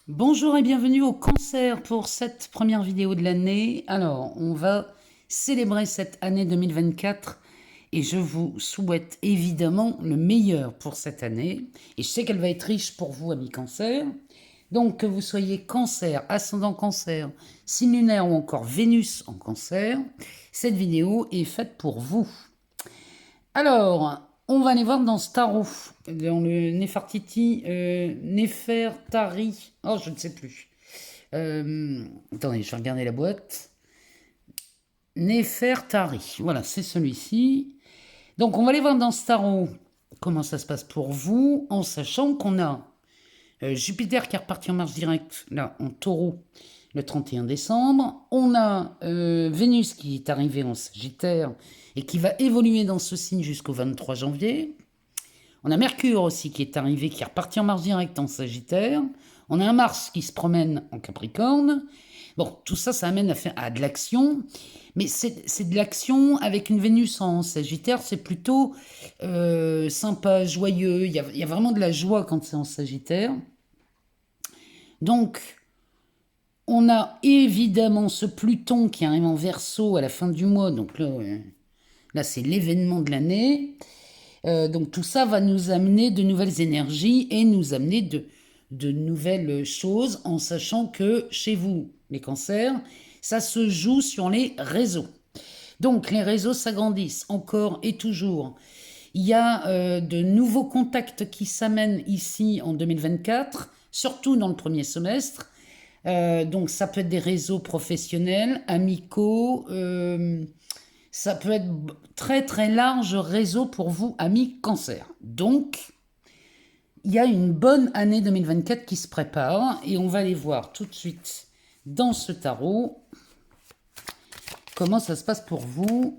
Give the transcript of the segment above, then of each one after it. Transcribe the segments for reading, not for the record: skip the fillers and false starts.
Bonjour et bienvenue au Cancer pour cette première vidéo de l'année. Alors, on va célébrer cette année 2024 et je vous souhaite évidemment le meilleur pour cette année. Et je sais qu'elle va être riche pour vous, amis Cancer. Donc, que vous soyez Cancer, ascendant Cancer, signe lunaire ou encore Vénus en Cancer, cette vidéo est faite pour vous. Alors, on va aller voir dans ce tarot, dans le Nefertiti, Nefertari, oh je ne sais plus. Attendez, je vais regarder la boîte. Nefertari, voilà, c'est celui-ci. Donc on va aller voir dans ce tarot comment ça se passe pour vous, en sachant qu'on a Jupiter qui est reparti en marche directe, là, en taureau, le 31 décembre. On a Vénus qui est arrivée en Sagittaire et qui va évoluer dans ce signe jusqu'au 23 janvier. On a Mercure aussi qui est arrivé, qui est reparti en marche directe en Sagittaire. On a un Mars qui se promène en Capricorne. Bon, tout ça, ça amène à de l'action. Mais c'est de l'action avec une Vénus en Sagittaire. C'est plutôt sympa, joyeux. Il y a vraiment de la joie quand c'est en Sagittaire. Donc, on a évidemment ce Pluton qui arrive en Verseau à la fin du mois. Donc là c'est l'événement de l'année. Donc tout ça va nous amener de nouvelles énergies et nous amener de nouvelles choses en sachant que chez vous, les cancers, ça se joue sur les réseaux. Donc les réseaux s'agrandissent encore et toujours. Il y a de nouveaux contacts qui s'amènent ici en 2024, surtout dans le premier semestre. Donc ça peut être des réseaux professionnels, amicaux, ça peut être très très large réseau pour vous, amis Cancer. Donc, il y a une bonne année 2024 qui se prépare et on va aller voir tout de suite dans ce tarot comment ça se passe pour vous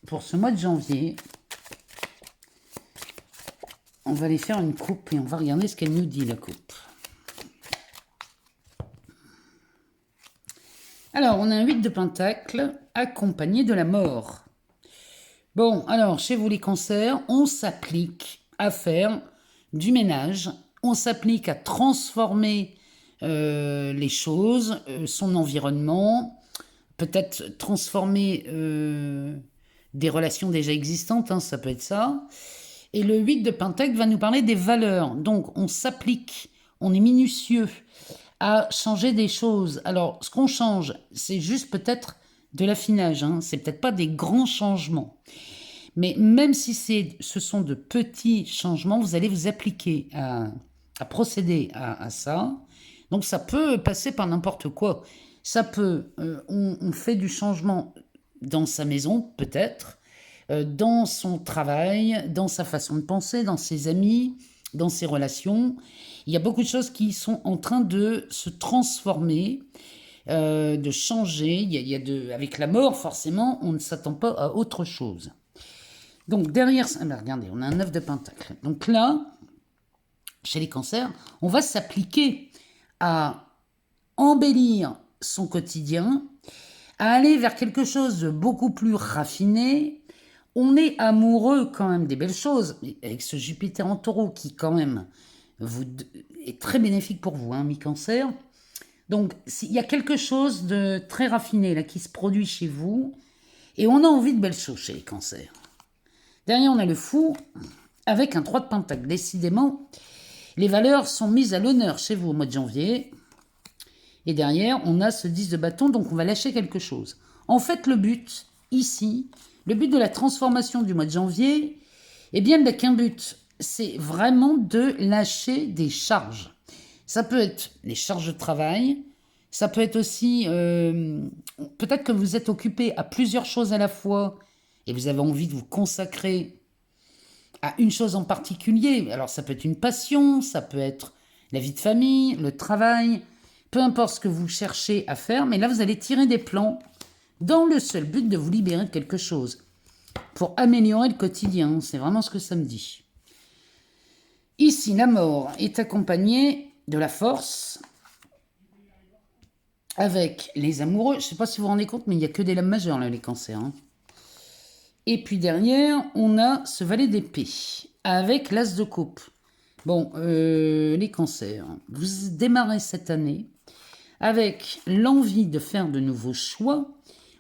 pour ce mois de janvier. On va aller faire une coupe et on va regarder ce qu'elle nous dit, la coupe. Alors, on a un 8 de pentacle accompagné de la mort. Bon, alors, chez vous les cancers, on s'applique à faire du ménage, on s'applique à transformer les choses, son environnement, peut-être transformer des relations déjà existantes, hein, ça peut être ça. Et le 8 de pentacle va nous parler des valeurs. Donc, on s'applique, on est minutieux à changer des choses. Alors, ce qu'on change, c'est juste peut-être de l'affinage, hein. C'est peut-être pas des grands changements. Mais même si ce sont de petits changements, vous allez vous appliquer à procéder à ça. Donc ça peut passer par n'importe quoi. Ça peut, on fait du changement dans sa maison, peut-être, dans son travail, dans sa façon de penser, dans ses amis, dans ses relations. Il y a beaucoup de choses qui sont en train de se transformer, de changer. Avec la mort, forcément, on ne s'attend pas à autre chose. Donc derrière, regardez, on a un 9 de pentacle. Donc là, chez les cancers, on va s'appliquer à embellir son quotidien, à aller vers quelque chose de beaucoup plus raffiné. On est amoureux quand même des belles choses, avec ce Jupiter en taureau qui quand même est très bénéfique pour vous, hein, mi-cancer. Donc il y a quelque chose de très raffiné là qui se produit chez vous, et on a envie de belles choses chez les cancers. Derrière, on a le fou avec un 3 de pentacle. Décidément, les valeurs sont mises à l'honneur chez vous au mois de janvier. Et derrière, on a ce 10 de bâton, donc on va lâcher quelque chose. En fait, le but, ici, le but de la transformation du mois de janvier, eh bien, il n'y a qu'un but. C'est vraiment de lâcher des charges. Ça peut être les charges de travail. Ça peut être aussi, peut-être que vous êtes occupé à plusieurs choses à la fois et vous avez envie de vous consacrer à une chose en particulier. Alors ça peut être une passion, ça peut être la vie de famille, le travail, peu importe ce que vous cherchez à faire, mais là vous allez tirer des plans dans le seul but de vous libérer de quelque chose pour améliorer le quotidien. C'est vraiment ce que ça me dit. Ici, la mort est accompagnée de la force avec les amoureux. Je ne sais pas si vous vous rendez compte, mais il n'y a que des lames majeures là, les cancers, hein. Et puis derrière, on a ce valet d'épée avec l'as de coupe. Bon, les cancers. Vous démarrez cette année avec l'envie de faire de nouveaux choix.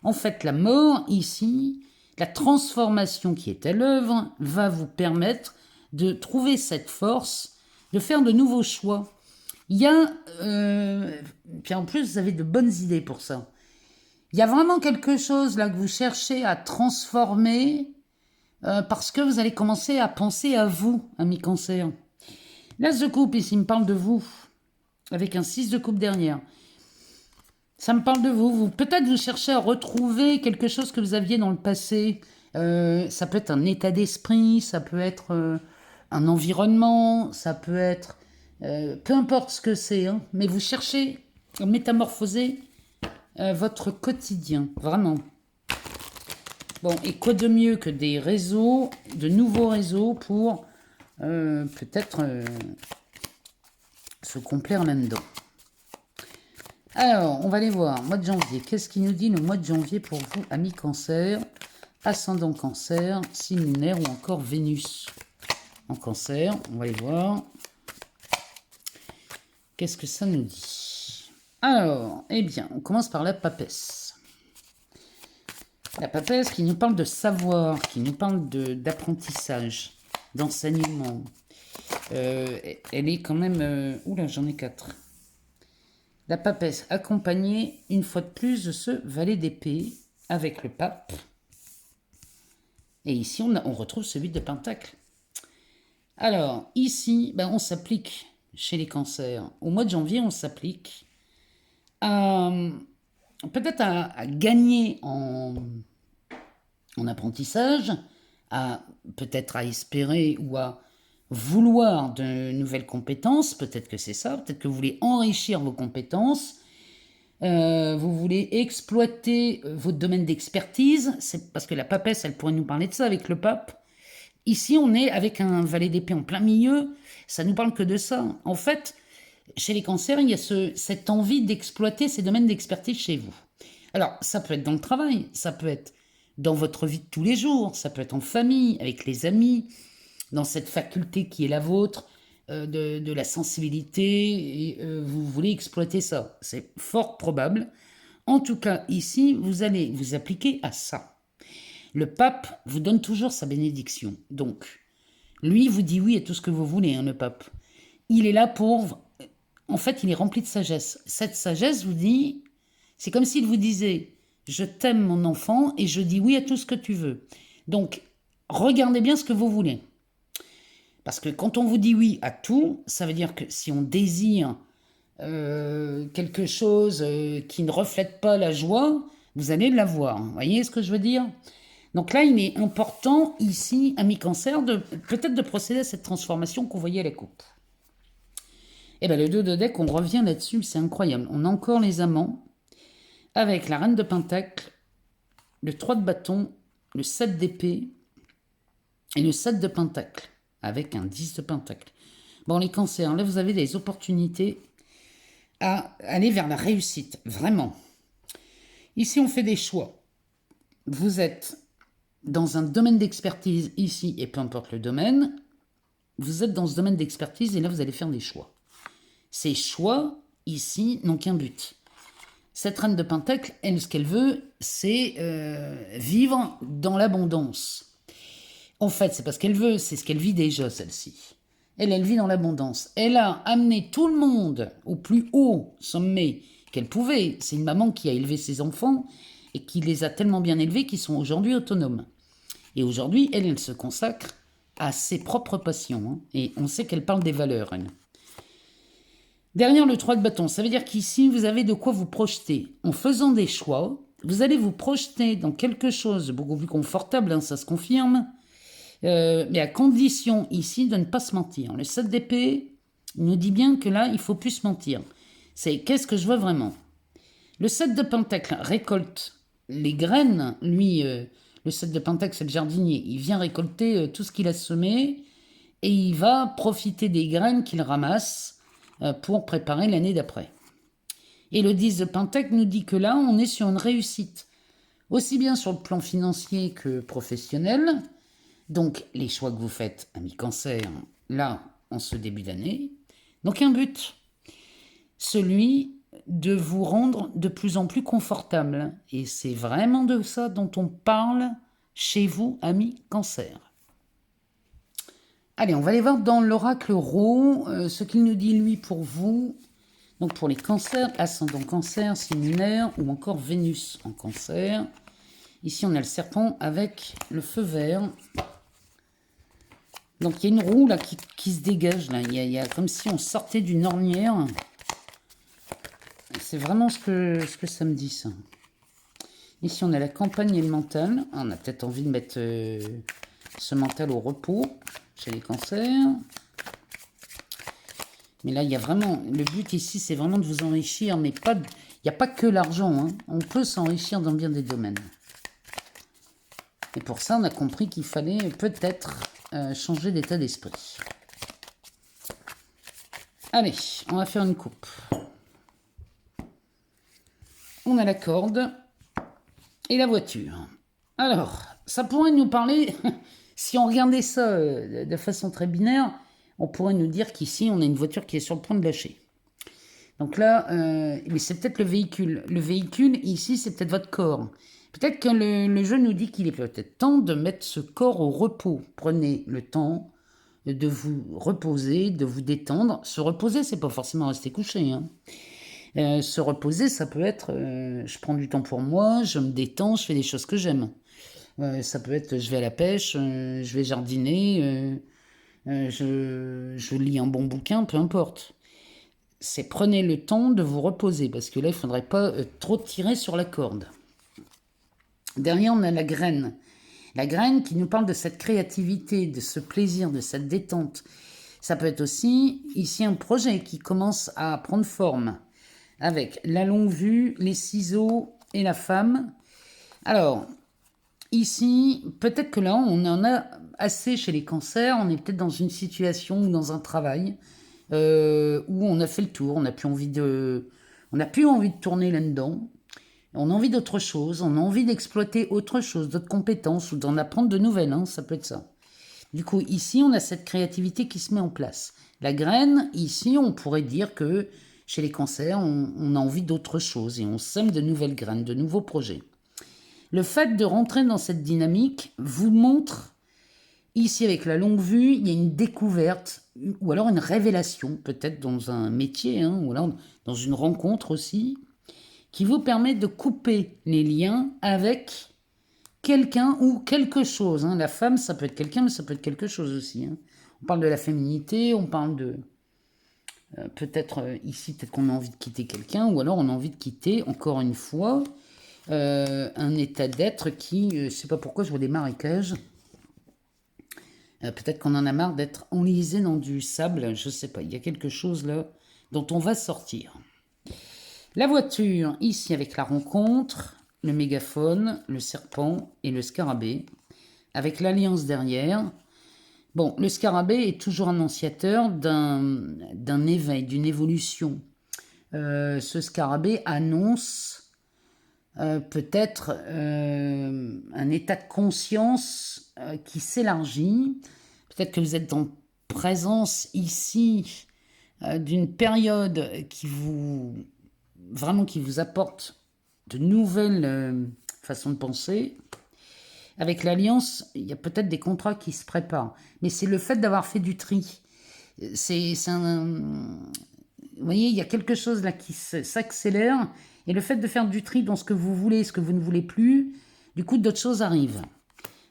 En fait, la mort, ici, la transformation qui est à l'œuvre, va vous permettre de trouver cette force, de faire de nouveaux choix. Il y a, puis en plus, vous avez de bonnes idées pour ça. Il y a vraiment quelque chose là que vous cherchez à transformer parce que vous allez commencer à penser à vous, ami cancer. L'as de coupe, ici, me parle de vous, avec un 6 de coupe derrière. Ça me parle de vous. Peut-être vous cherchez à retrouver quelque chose que vous aviez dans le passé. Ça peut être un état d'esprit, ça peut être un environnement, ça peut être... peu importe ce que c'est, hein, mais vous cherchez à métamorphoser votre quotidien, vraiment. Bon, et quoi de mieux que des réseaux, de nouveaux réseaux pour peut-être se complaire là-dedans. Alors, on va aller voir, mois de janvier. Qu'est-ce qui nous dit le mois de janvier pour vous, amis cancer, ascendant cancer, signe lunaire ou encore Vénus en cancer? On va aller voir. Qu'est-ce que ça nous dit? Alors, eh bien, on commence par la papesse. La papesse qui nous parle de savoir, qui nous parle d'apprentissage, d'enseignement. Elle est quand même... oula, j'en ai 4. La papesse accompagnée, une fois de plus, de ce valet d'épée avec le pape. Et ici, on retrouve celui de Pentacle. Alors, ici, ben, on s'applique chez les cancers. Au mois de janvier, on s'applique à peut-être à gagner en apprentissage, peut-être à espérer ou à vouloir de nouvelles compétences, peut-être que c'est ça, peut-être que vous voulez enrichir vos compétences, vous voulez exploiter votre domaine d'expertise, c'est parce que la papesse, elle pourrait nous parler de ça avec le pape. Ici, on est avec un valet d'épée en plein milieu, ça nous parle que de ça. En fait, chez les cancers, il y a cette envie d'exploiter ces domaines d'expertise chez vous. Alors, ça peut être dans le travail, ça peut être dans votre vie de tous les jours, ça peut être en famille, avec les amis, dans cette faculté qui est la vôtre, de la sensibilité, et vous voulez exploiter ça. C'est fort probable. En tout cas, ici, vous allez vous appliquer à ça. Le pape vous donne toujours sa bénédiction. Donc, lui vous dit oui à tout ce que vous voulez, hein, le pape. Il est là pour... En fait, il est rempli de sagesse. Cette sagesse vous dit... C'est comme s'il vous disait, je t'aime mon enfant et je dis oui à tout ce que tu veux. Donc, regardez bien ce que vous voulez. Parce que quand on vous dit oui à tout, ça veut dire que si on désire quelque chose qui ne reflète pas la joie, vous allez l'avoir. Vous voyez ce que je veux dire? Donc là, il est important ici, ami cancer, peut-être de procéder à cette transformation qu'on voyait à la coupe. Et bien le 2 de deck, on revient là-dessus, c'est incroyable. On a encore les amants, avec la reine de pentacle, le 3 de bâton, le 7 d'épée et le 7 de pentacle, avec un 10 de pentacle. Bon, les cancers, là, vous avez des opportunités à aller vers la réussite, vraiment. Ici, on fait des choix. Vous êtes dans un domaine d'expertise ici, et peu importe le domaine, vous êtes dans ce domaine d'expertise et là, vous allez faire des choix. Ces choix, ici, n'ont qu'un but. Cette reine de pentacle, elle, ce qu'elle veut, c'est vivre dans l'abondance. En fait, c'est pas ce qu'elle veut, c'est ce qu'elle vit déjà, celle-ci. Elle vit dans l'abondance. Elle a amené tout le monde au plus haut sommet qu'elle pouvait. C'est une maman qui a élevé ses enfants et qui les a tellement bien élevés qu'ils sont aujourd'hui autonomes. Et aujourd'hui, elle se consacre à ses propres passions. Hein. Et on sait qu'elle parle des valeurs, elle. Derrière le 3 de bâton, ça veut dire qu'ici, vous avez de quoi vous projeter. En faisant des choix, vous allez vous projeter dans quelque chose de beaucoup plus confortable, hein, ça se confirme, mais à condition ici de ne pas se mentir. Le 7 d'épée nous dit bien que là, il ne faut plus se mentir. C'est qu'est-ce que je veux vraiment. Le 7 de pentacle récolte les graines, lui, le 7 de pentacle, c'est le jardinier, il vient récolter tout ce qu'il a semé et il va profiter des graines qu'il ramasse pour préparer l'année d'après. Et le 10 de pentacle nous dit que là, on est sur une réussite, aussi bien sur le plan financier que professionnel. Donc, les choix que vous faites, ami cancer, là, en ce début d'année. Donc un but, celui de vous rendre de plus en plus confortable. Et c'est vraiment de ça dont on parle chez vous, amis Cancer. Allez, on va aller voir dans l'oracle Ro ce qu'il nous dit lui pour vous. Donc pour les cancers, ascendant cancer, signe lunaire ou encore Vénus en cancer. Ici on a le serpent avec le feu vert. Donc il y a une roue là qui se dégage. Là. Il y a comme si on sortait d'une ornière. C'est vraiment ce que ça me dit ça. Ici on a la campagne et le mental. On a peut-être envie de mettre ce mental au repos chez les cancers. Mais là, il y a vraiment... Le but ici, c'est vraiment de vous enrichir, mais pas... Il n'y a pas que l'argent. Hein. On peut s'enrichir dans bien des domaines. Et pour ça, on a compris qu'il fallait peut-être changer d'état d'esprit. Allez, on va faire une coupe. On a la corde et la voiture. Alors, ça pourrait nous parler... Si on regardait ça de façon très binaire... On pourrait nous dire qu'ici, on a une voiture qui est sur le point de lâcher. Donc là, mais c'est peut-être le véhicule. Le véhicule, ici, c'est peut-être votre corps. Peut-être que le jeu nous dit qu'il est peut-être temps de mettre ce corps au repos. Prenez le temps de vous reposer, de vous détendre. Se reposer, c'est pas forcément rester couché. Hein. Se reposer, ça peut être je prends du temps pour moi, je me détends, je fais des choses que j'aime. Ça peut être je vais à la pêche, je vais jardiner... je lis un bon bouquin, peu importe. C'est prenez le temps de vous reposer, parce que là, il ne faudrait pas trop tirer sur la corde. Derrière, on a la graine. La graine qui nous parle de cette créativité, de ce plaisir, de cette détente. Ça peut être aussi, ici, un projet qui commence à prendre forme, avec la longue vue, les ciseaux et la femme. Alors... Ici, peut-être que là, on en a assez chez les cancers. On est peut-être dans une situation ou dans un travail où on a fait le tour. On n'a plus envie de tourner là-dedans. On a envie d'autre chose. On a envie d'exploiter autre chose, d'autres compétences ou d'en apprendre de nouvelles. Hein, ça peut être ça. Du coup, ici, on a cette créativité qui se met en place. La graine, ici, on pourrait dire que chez les cancers, on a envie d'autre chose et on sème de nouvelles graines, de nouveaux projets. Le fait de rentrer dans cette dynamique vous montre, ici avec la longue vue, il y a une découverte, ou alors une révélation, peut-être dans un métier, hein, ou alors dans une rencontre aussi, qui vous permet de couper les liens avec quelqu'un ou quelque chose. Hein. La femme, ça peut être quelqu'un, mais ça peut être quelque chose aussi. Hein. On parle de la féminité, on parle de... peut-être ici, peut-être qu'on a envie de quitter quelqu'un, ou alors on a envie de quitter, encore une fois... un état d'être qui, je ne sais pas pourquoi je vois des marécages. Peut-être qu'on en a marre d'être enlisé dans du sable, je ne sais pas. Il y a quelque chose là dont on va sortir. La voiture, ici avec la rencontre, le mégaphone, le serpent et le scarabée, avec l'alliance derrière. Bon, le scarabée est toujours annonciateur d'un éveil, d'une évolution. Ce scarabée annonce... peut-être un état de conscience qui s'élargit. Peut-être que vous êtes en présence ici d'une période qui vous apporte de nouvelles façons de penser. Avec l'Alliance, il y a peut-être des contrats qui se préparent. Mais c'est le fait d'avoir fait du tri. Vous voyez, il y a quelque chose là qui s'accélère. Et le fait de faire du tri dans ce que vous voulez et ce que vous ne voulez plus, du coup, d'autres choses arrivent.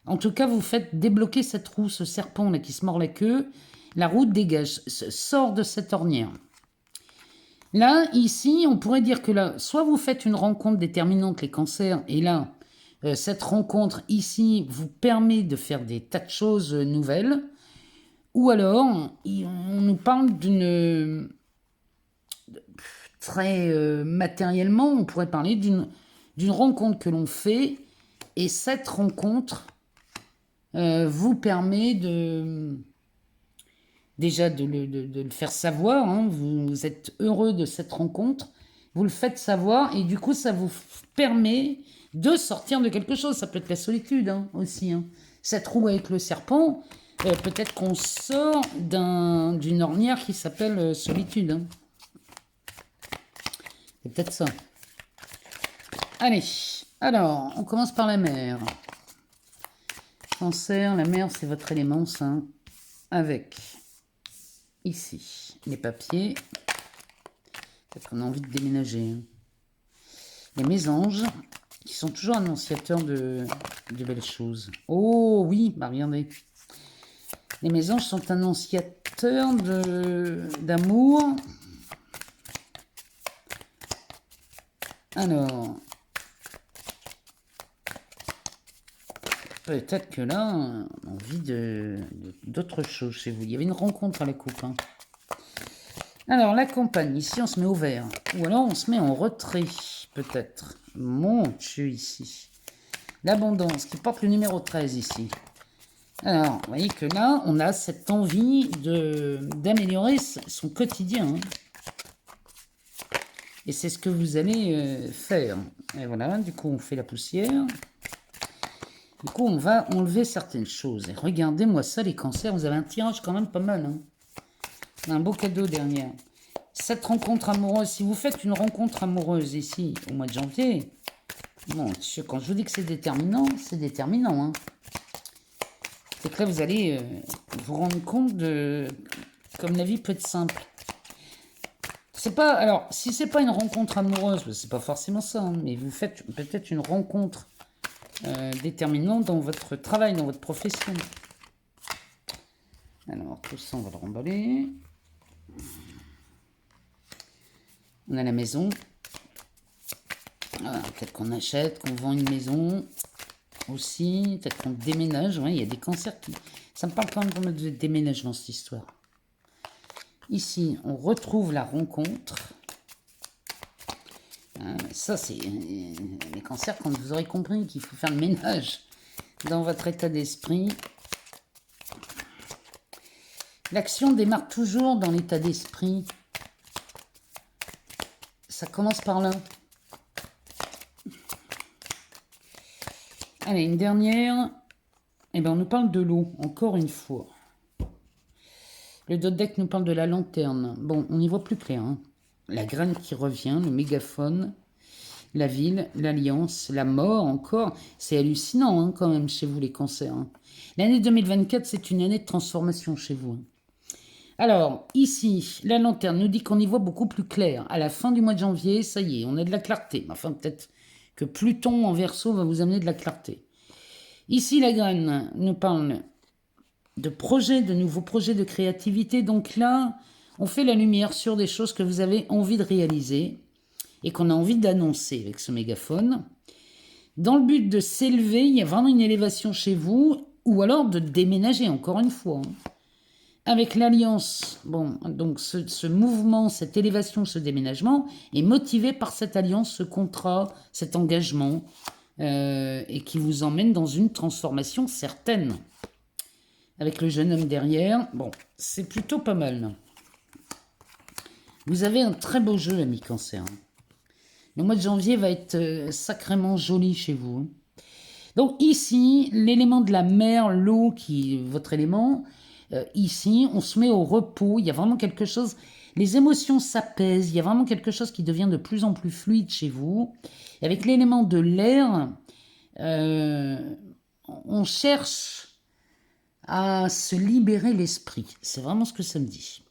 En tout cas, vous faites débloquer cette roue, ce serpent là qui se mord la queue. La roue dégage, sort de cette ornière. Là, ici, on pourrait dire que là, soit vous faites une rencontre déterminante, les cancers, et là, cette rencontre ici vous permet de faire des tas de choses nouvelles, ou alors, on nous parle d'une... Très matériellement, on pourrait parler d'une rencontre que l'on fait, et cette rencontre vous permet déjà de le faire savoir. Hein, vous êtes heureux de cette rencontre, vous le faites savoir, et du coup, ça vous permet de sortir de quelque chose. Ça peut être la solitude hein, aussi. Hein. Cette roue avec le serpent, Peut-être qu'on sort d'une ornière qui s'appelle solitude. Hein. C'est peut-être ça. Allez, alors, on commence par la mer. Cancer, la mer, c'est votre élément sain. Avec, ici, les papiers. Peut-être qu'on a envie de déménager. Hein. Les mésanges, qui sont toujours annonciateurs de belles choses. Oh oui, bah regardez. Les mésanges sont annonciateurs d'amour. Alors, peut-être que là, on a envie d'autre chose chez vous. Il y avait une rencontre à la coupe. Hein. Alors, la compagnie, ici, on se met au vert. Ou alors, on se met en retrait, peut-être. Mon Dieu, ici. L'abondance, qui porte le numéro 13, ici. Alors, vous voyez que là, on a cette envie d'améliorer son quotidien. Hein. Et c'est ce que vous allez faire. Et voilà, du coup, on fait la poussière. Du coup, on va enlever certaines choses. Et regardez-moi ça, les cancers, vous avez un tirage quand même pas mal. Hein. Un beau cadeau derrière. Cette rencontre amoureuse, si vous faites une rencontre amoureuse ici, au mois de janvier, bon, quand je vous dis que c'est déterminant, c'est déterminant. Hein. C'est que là, vous allez vous rendre compte de comme la vie peut être simple. C'est pas, alors, si c'est pas une rencontre amoureuse, c'est pas forcément ça, hein, mais vous faites peut-être une rencontre déterminante dans votre travail, dans votre profession. Alors, tout ça, on va le remballer. On a la maison. Voilà, peut-être qu'on achète, qu'on vend une maison aussi. Peut-être qu'on déménage. Ouais, il y a des cancers qui... Ça me parle quand même de déménagement, cette histoire. Ici, on retrouve la rencontre. Ça, c'est les cancers, quand vous aurez compris qu'il faut faire le ménage dans votre état d'esprit. L'action démarre toujours dans l'état d'esprit. Ça commence par là. Allez, une dernière. Eh bien, on nous parle de l'eau, encore une fois. Le dot deck nous parle de la lanterne. Bon, on y voit plus clair. Hein. La graine qui revient, le mégaphone, la ville, l'alliance, la mort encore. C'est hallucinant hein, quand même chez vous les cancers. Hein. L'année 2024, c'est une année de transformation chez vous. Hein. Alors, ici, la lanterne nous dit qu'on y voit beaucoup plus clair. À la fin du mois de janvier, ça y est, on a de la clarté. Enfin, peut-être que Pluton en Verseau va vous amener de la clarté. Ici, la graine nous parle de projets, de nouveaux projets de créativité. Donc là, on fait la lumière sur des choses que vous avez envie de réaliser et qu'on a envie d'annoncer avec ce mégaphone. Dans le but de s'élever, il y a vraiment une élévation chez vous, ou alors de déménager, encore une fois. Avec l'alliance, bon, donc ce mouvement, cette élévation, ce déménagement est motivé par cette alliance, ce contrat, cet engagement, et qui vous emmène dans une transformation certaine. Avec le jeune homme derrière, bon, c'est plutôt pas mal. Vous avez un très beau jeu, ami Cancer. Le mois de janvier va être sacrément joli chez vous. Donc ici, l'élément de la mer, l'eau, qui est votre élément, ici, on se met au repos. Il y a vraiment quelque chose, les émotions s'apaisent. Il y a vraiment quelque chose qui devient de plus en plus fluide chez vous. Et avec l'élément de l'air, on cherche à se libérer l'esprit. C'est vraiment ce que ça me dit.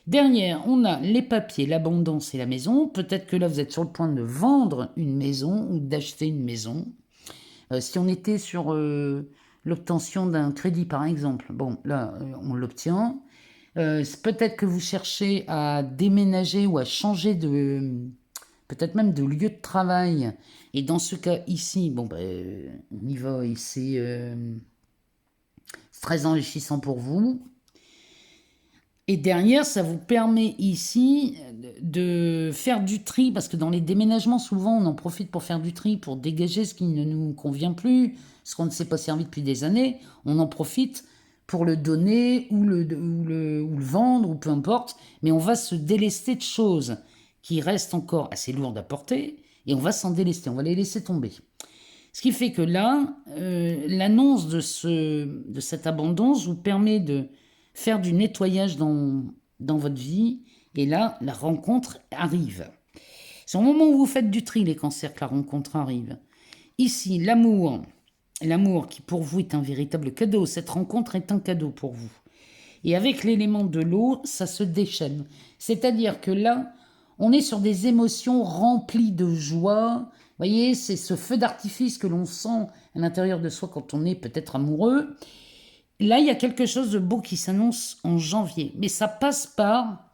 Derrière, on a les papiers, l'abondance et la maison. Peut-être que là, vous êtes sur le point de vendre une maison ou d'acheter une maison. Si on était sur l'obtention d'un crédit, par exemple, bon, là, on l'obtient. Peut-être que vous cherchez à déménager ou à changer peut-être même de lieu de travail. Et dans ce cas ici, bon, on y va et c'est très enrichissant pour vous. Et derrière, ça vous permet ici de faire du tri, parce que dans les déménagements, souvent, on en profite pour faire du tri, pour dégager ce qui ne nous convient plus, ce qu'on ne s'est pas servi depuis des années. On en profite pour le donner ou le vendre, ou peu importe, mais on va se délester de choses qui restent encore assez lourdes à porter, et on va s'en délester, on va les laisser tomber. Ce qui fait que là, l'annonce de cette abondance vous permet de faire du nettoyage dans votre vie. Et là, la rencontre arrive. C'est au moment où vous faites du tri, les cancers, que la rencontre arrive. Ici, l'amour qui pour vous est un véritable cadeau. Cette rencontre est un cadeau pour vous. Et avec l'élément de l'eau, ça se déchaîne. C'est-à-dire que là, on est sur des émotions remplies de joie. Vous voyez, c'est ce feu d'artifice que l'on sent à l'intérieur de soi quand on est peut-être amoureux. Là, il y a quelque chose de beau qui s'annonce en janvier. Mais ça passe par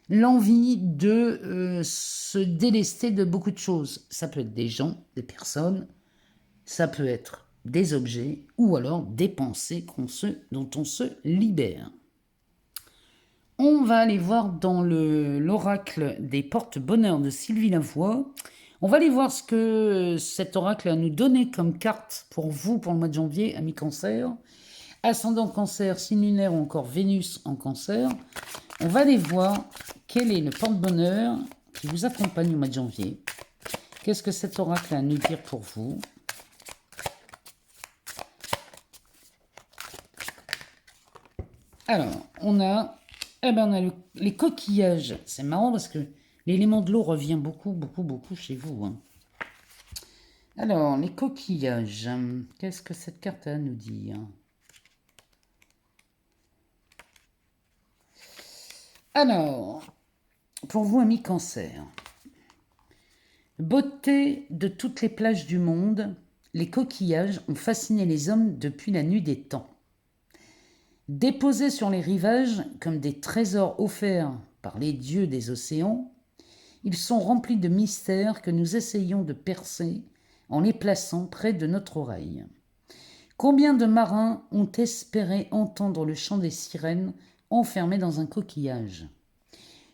l'envie de se délester de beaucoup de choses. Ça peut être des gens, des personnes, ça peut être des objets ou alors des pensées dont on se libère. On va aller voir dans l'oracle des porte-bonheur de Sylvie Lavoie. On va aller voir ce que cet oracle a nous donné comme carte pour vous pour le mois de janvier, amis cancer. Ascendant cancer, signe lunaire ou encore Vénus en cancer. On va aller voir quel est le porte-bonheur qui vous accompagne au mois de janvier. Qu'est-ce que cet oracle a à nous dire pour vous? Alors, on a les coquillages. C'est marrant parce que l'élément de l'eau revient beaucoup, beaucoup, beaucoup chez vous. Hein. Alors, les coquillages. Qu'est-ce que cette carte a à nous dire? Alors, pour vous, amis cancer, beauté de toutes les plages du monde, les coquillages ont fasciné les hommes depuis la nuit des temps. Déposés sur les rivages comme des trésors offerts par les dieux des océans, ils sont remplis de mystères que nous essayons de percer en les plaçant près de notre oreille. Combien de marins ont espéré entendre le chant des sirènes enfermés dans un coquillage?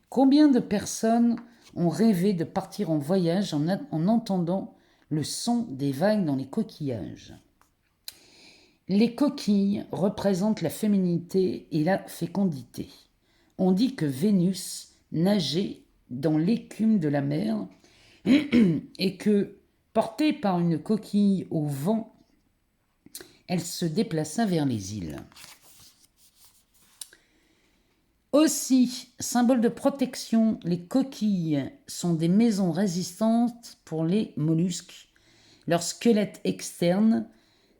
Combien de personnes ont rêvé de partir en voyage en entendant le son des vagues dans les coquillages? Les coquilles représentent la féminité et la fécondité. On dit que Vénus nageait dans l'écume de la mer et que, portée par une coquille au vent, elle se déplaça vers les îles. Aussi, symbole de protection, les coquilles sont des maisons résistantes pour les mollusques. Leur squelette externe,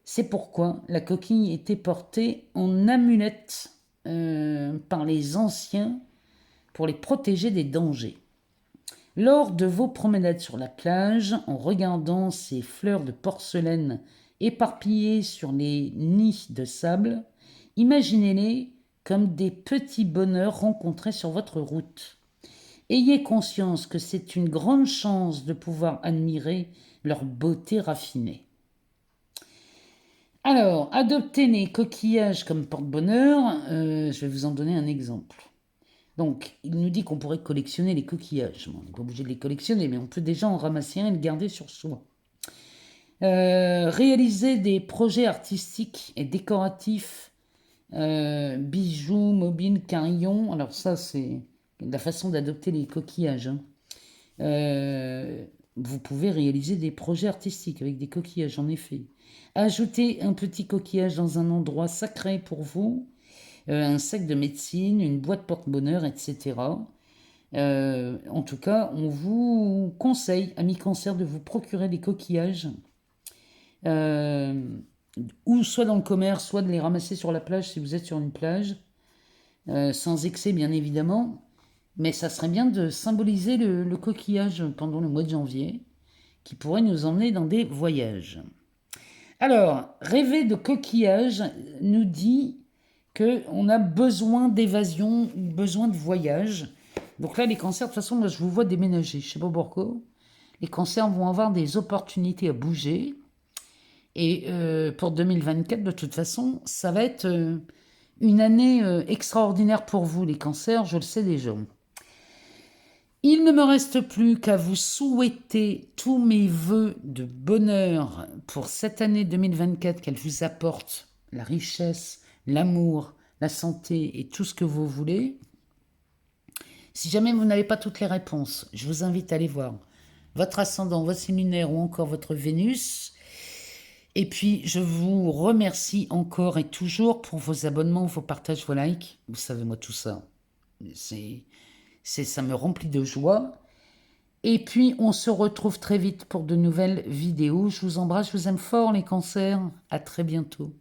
c'est pourquoi la coquille était portée en amulette par les anciens pour les protéger des dangers. Lors de vos promenades sur la plage, en regardant ces fleurs de porcelaine éparpillées sur les nids de sable, imaginez-les comme des petits bonheurs rencontrés sur votre route. Ayez conscience que c'est une grande chance de pouvoir admirer leur beauté raffinée. Alors, adopter les coquillages comme porte-bonheur, je vais vous en donner un exemple. Donc, il nous dit qu'on pourrait collectionner les coquillages. Bon, on n'est pas obligé de les collectionner, mais on peut déjà en ramasser un et le garder sur soi. Réaliser des projets artistiques et décoratifs, bijoux, mobiles, carillons. Alors ça, c'est la façon d'adopter les coquillages. Hein. Vous pouvez réaliser des projets artistiques avec des coquillages, en effet. Ajoutez un petit coquillage dans un endroit sacré pour vous, un sac de médecine, une boîte porte-bonheur, etc. En tout cas, on vous conseille, amis cancer, de vous procurer des coquillages, ou soit dans le commerce, soit de les ramasser sur la plage si vous êtes sur une plage, sans excès bien évidemment. Mais ça serait bien de symboliser le coquillage pendant le mois de janvier, qui pourrait nous emmener dans des voyages. Alors, rêver de coquillage nous dit qu'on a besoin d'évasion, besoin de voyage. Donc là, les cancers, de toute façon, moi, je vous vois déménager. Je ne sais pas pourquoi. Les cancers vont avoir des opportunités à bouger. Et pour 2024, de toute façon, ça va être une année extraordinaire pour vous, les cancers, je le sais déjà. Il ne me reste plus qu'à vous souhaiter tous mes vœux de bonheur pour cette année 2024, qu'elle vous apporte la richesse, l'amour, la santé et tout ce que vous voulez. Si jamais vous n'avez pas toutes les réponses, je vous invite à aller voir votre ascendant, votre signe lunaire ou encore votre Vénus. Et puis, je vous remercie encore et toujours pour vos abonnements, vos partages, vos likes. Vous savez, moi, tout ça, ça me remplit de joie. Et puis, on se retrouve très vite pour de nouvelles vidéos. Je vous embrasse, je vous aime fort, les cancers. À très bientôt.